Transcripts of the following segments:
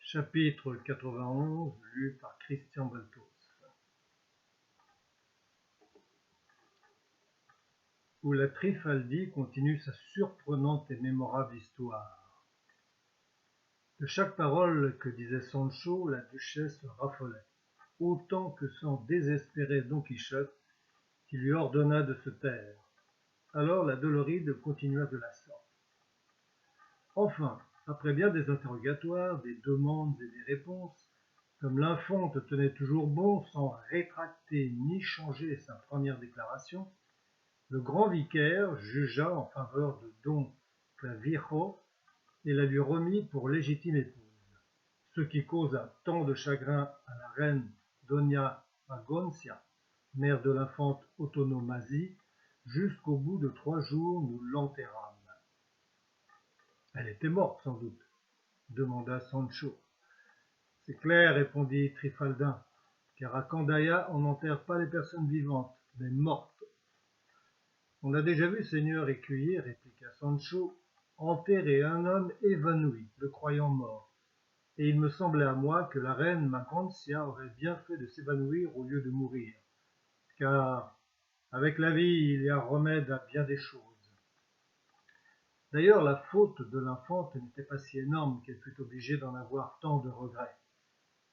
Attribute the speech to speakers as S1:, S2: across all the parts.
S1: Chapitre 91, lu par Christian Baltos. Où la Trifaldi continue sa surprenante et mémorable histoire. De chaque parole que disait Sancho, la duchesse raffolait, autant que sans désespérer Don Quichotte, qui lui ordonna de se taire. Alors la Doloride continua de la sorte. Enfin, après bien des interrogatoires, des demandes et des réponses, comme l'infante tenait toujours bon sans rétracter ni changer sa première déclaration, le grand vicaire jugea en faveur de Don Clavijo et la lui remit pour légitime épouse, ce qui causa tant de chagrin à la reine Doña Magoncia, mère de l'infante Otonomasie, jusqu'au bout de 3 jours nous l'enterrâmes. Elle était morte, sans doute, demanda Sancho. C'est clair, répondit Trifaldin, car à Candaya on n'enterre pas les personnes vivantes, mais mortes. On a déjà vu, seigneur écuyer, répliqua Sancho, enterrer un homme évanoui, le croyant mort, et il me semblait à moi que la reine Magoncia aurait bien fait de s'évanouir au lieu de mourir, car avec la vie il y a remède à bien des choses. D'ailleurs, la faute de l'infante n'était pas si énorme qu'elle fût obligée d'en avoir tant de regrets.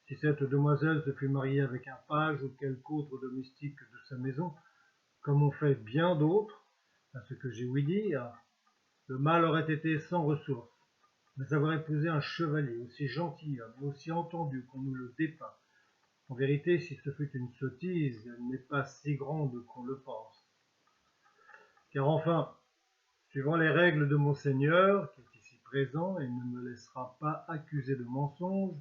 S1: Si cette demoiselle se fût mariée avec un page ou quelque autre domestique de sa maison, comme ont fait bien d'autres, à ce que j'ai ouï dire, le mal aurait été sans ressources. Mais avoir épousé un chevalier aussi gentilhomme et aussi entendu qu'on nous le dépeint, en vérité, si ce fut une sottise, elle n'est pas si grande qu'on le pense. Car enfin, suivant les règles de Monseigneur, qui est ici présent et ne me laissera pas accuser de mensonge,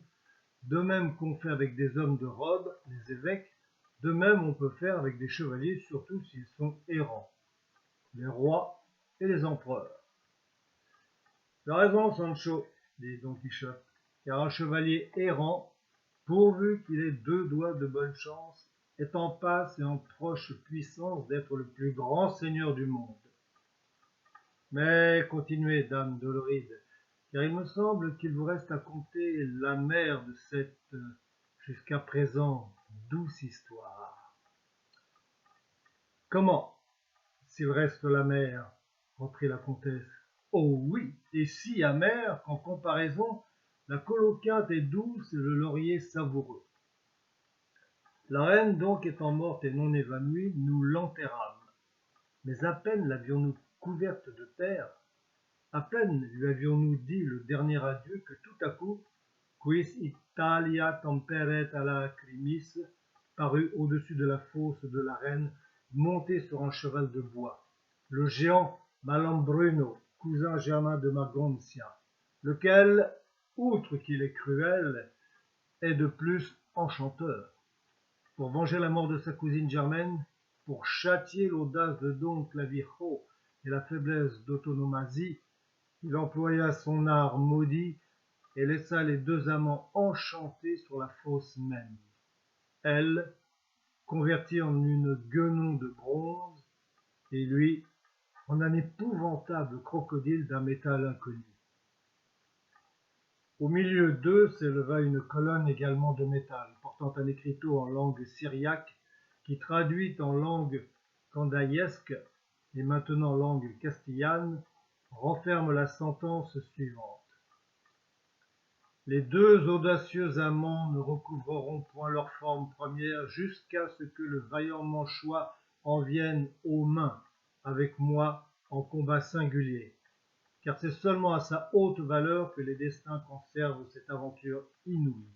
S1: de même qu'on fait avec des hommes de robe, les évêques, de même on peut faire avec des chevaliers, surtout s'ils sont errants, les rois et les empereurs. Tu as raison, Sancho, dit Don Quichotte, car un chevalier errant, pourvu qu'il ait 2 doigts de bonne chance, est en passe et en proche puissance d'être le plus grand seigneur du monde. Mais continuez, dame Doloride, car il me semble qu'il vous reste à conter la mère de cette, jusqu'à présent, douce histoire. Comment, s'il reste la mère, reprit la comtesse. Oh oui, et si amère qu'en comparaison, la coloquinte est douce et le laurier savoureux. La reine donc étant morte et non évanouie, nous l'enterrâmes. Mais à peine l'avions-nous couverte de terre, à peine lui avions-nous dit le dernier adieu que tout à coup, quis Italia temperet à lacrimis, parut au-dessus de la fosse de la reine, monté sur un cheval de bois, le géant Malambruno, cousin germain de Magoncia, lequel, outre qu'il est cruel, est de plus enchanteur. Pour venger la mort de sa cousine germaine, pour châtier l'audace de Don Clavijo et la faiblesse d'Otonomasie, il employa son art maudit et laissa les 2 amants enchantés sur la fosse même. Elle, convertie en une guenon de bronze, et lui, en un épouvantable crocodile d'un métal inconnu. Au milieu d'eux s'éleva une colonne également de métal, portant un écriteau en langue syriaque, qui traduit en langue candaïesque et maintenant langue castillane, renferme la sentence suivante. Les 2 audacieux amants ne recouvreront point leur forme première jusqu'à ce que le vaillant Manchois en vienne aux mains avec moi en combat singulier, car c'est seulement à sa haute valeur que les destins conservent cette aventure inouïe.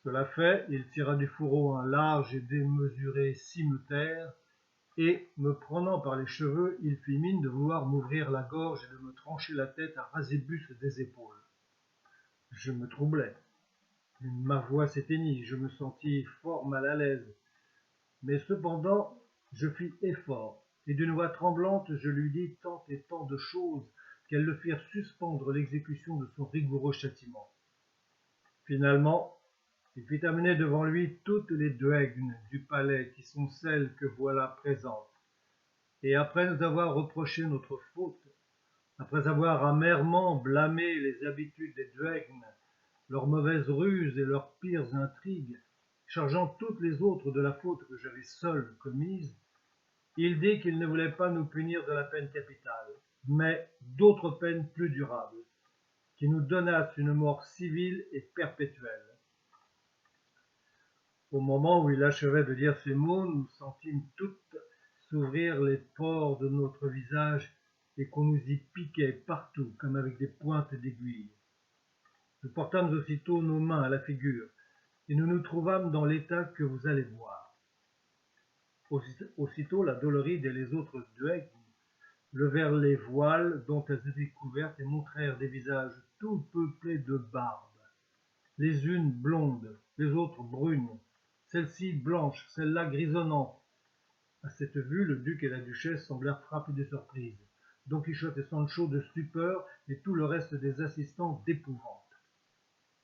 S1: Cela fait, il tira du fourreau un large et démesuré cimeterre, et, me prenant par les cheveux, il fit mine de vouloir m'ouvrir la gorge et de me trancher la tête à rasébus des épaules. Je me troublai. Ma voix s'éteignit, je me sentis fort mal à l'aise. Mais cependant, je fis effort, et d'une voix tremblante, je lui dis tant et tant de choses qu'elles le firent suspendre l'exécution de son rigoureux châtiment. Finalement, il fit amener devant lui toutes les duègnes du palais qui sont celles que voilà présentes. Et après nous avoir reproché notre faute, après avoir amèrement blâmé les habitudes des duègnes, leurs mauvaises ruses et leurs pires intrigues, chargeant toutes les autres de la faute que j'avais seul commise, il dit qu'il ne voulait pas nous punir de la peine capitale, mais d'autres peines plus durables, qui nous donnassent une mort civile et perpétuelle. Au moment où il achevait de dire ces mots, nous sentîmes toutes s'ouvrir les pores de notre visage et qu'on nous y piquait partout comme avec des pointes d'aiguille. Nous portâmes aussitôt nos mains à la figure et nous nous trouvâmes dans l'état que vous allez voir. Aussitôt la Doloride et les autres duègnes levèrent les voiles dont elles étaient couvertes et montrèrent des visages tout peuplés de barbes, les unes blondes, les autres brunes, celle-ci blanche, celle-là grisonnante. À cette vue, le duc et la duchesse semblèrent frappés de surprise, Don Quichotte et Sancho de stupeur et tout le reste des assistants d'épouvante.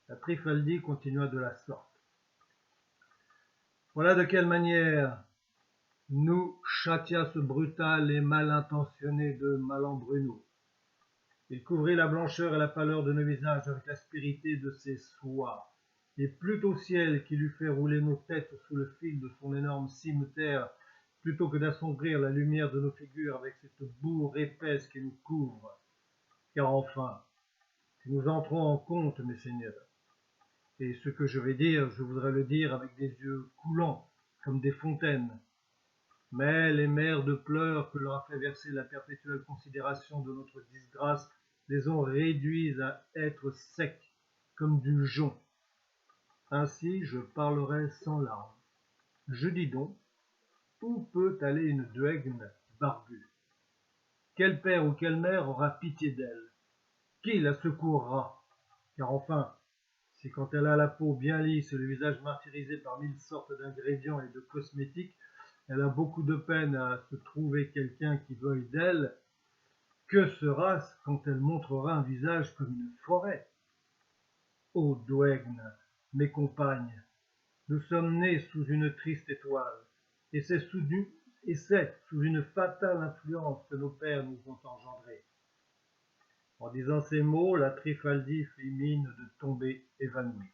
S1: La Trifaldi continua de la sorte. Voilà de quelle manière nous châtia ce brutal et mal intentionné de Malambruno. Il couvrit la blancheur et la pâleur de nos visages avec l'aspérité de ses soies, et plût au ciel qu'il eût fait rouler nos têtes sous le fil de son énorme cimeterre, plutôt que d'assombrir la lumière de nos figures avec cette bourre épaisse qui nous couvre. Car enfin, si nous entrons en compte, mes seigneurs, et ce que je vais dire, je voudrais le dire avec des yeux coulants, comme des fontaines, mais les mers de pleurs que leur a fait verser la perpétuelle considération de notre disgrâce les ont réduits à être secs, comme du jonc. Ainsi je parlerai sans larmes. Je dis donc, où peut aller une duègne barbue? Quel père ou quelle mère aura pitié d'elle? Qui la secourra? Car enfin, si quand elle a la peau bien lisse et le visage martyrisé par 1000 sortes d'ingrédients et de cosmétiques, elle a beaucoup de peine à se trouver quelqu'un qui veuille d'elle, que sera-ce quand elle montrera un visage comme une forêt? Ô duègne, mes compagnes, nous sommes nés sous une triste étoile, et c'est sous une fatale influence que nos pères nous ont engendrés. En disant ces mots, la Trifaldi fit mine de tomber évanouie.